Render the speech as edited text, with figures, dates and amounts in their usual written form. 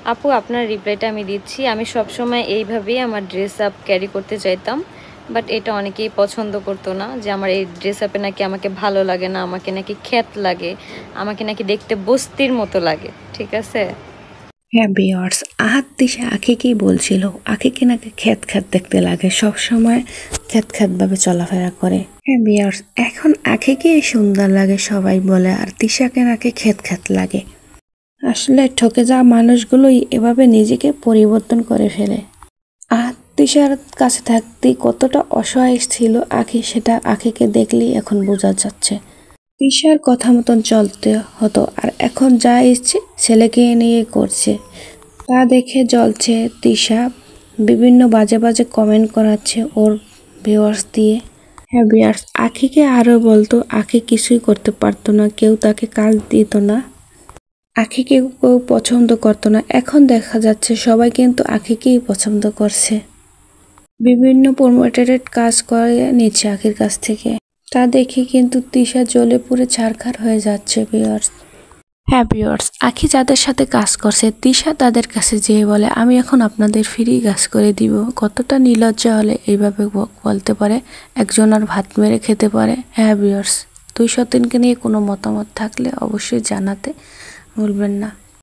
আপু আপনার রিপ্লাইটা আমি দিচ্ছি। আমি সবসময় এইভাবেই আমার ড্রেস আপ ক্যারি করতে চাইতাম, বাট এটা অনেকেই পছন্দ করতো না, যে আমার এই ড্রেস আপে নাকি আমাকে ভালো লাগে না, আমাকে নাকি খ্যাত লাগে, আমাকে নাকি দেখতে বস্তির মতো লাগে। ঠিক আছে। হ্যাঁ ভিউয়ার্স, আহাত দিশা আখিকেই বলছিল আখিকে নাকি খ্যাত খ্যাত দেখতে লাগে, সব সময় খ্যাত খ্যাত ভাবে চলাফেরা করে। হ্যাঁ ভিউয়ার্স, এখন আখিকে সুন্দর লাগে সবাই বলে, আর তিশাকে নাকি খ্যাত খ্যাত লাগে। আসলে ঠকে যাওয়া মানুষগুলোই এভাবে নিজেকে পরিবর্তন করে ফেলে। আহাত তিশার কাছে থাকতেই কতটা অসহায় ছিল আখি, সেটা আখিকে দেখলেই এখন বোঝা যাচ্ছে। তিশার কথা মতন চলতে হতো, আর এখন যা ইচ্ছে ছেলেকে নিয়ে করছে, তা দেখে জ্বলছে তিশা। বিভিন্ন বাজে বাজে কমেন্ট করাচ্ছে ওর ভিউয়ার্স দিয়ে। হ্যাঁ ভিউয়ার্স, আখিকে আরও বলতো আখি কিছুই করতে পারতো না, কেউ তাকে কাজ দিত না, আখিকে কেউ পছন্দ করতো না। এখন দেখা যাচ্ছে সবাই কিন্তু আখিকেই পছন্দ করছে, বিভিন্ন প্রমোটেড কাজ করে নিচ্ছে আখির কাছ থেকে। তা দেখে কিন্তু তিশা জ্বলে পুড়ে ছারখার হয়ে যাচ্ছে ভিউয়ার্স। হ্যাঁ ভিউয়ার্স, আখি যাদের সাথে কাজ করছে তিশা তাদের কাছে যেয়ে বলে আমি এখন আপনাদের ফ্রি কাজ করে দিব। কতটা নির্লজ্জা হলে এইভাবে বলতে পারে, একজনের ভাত মেরে খেতে পারে। হ্যাঁ ভিউয়ার্স, 2 সতীনকে নিয়ে কোনো মতামত থাকলে অবশ্যই জানাতে ভুলবেন না।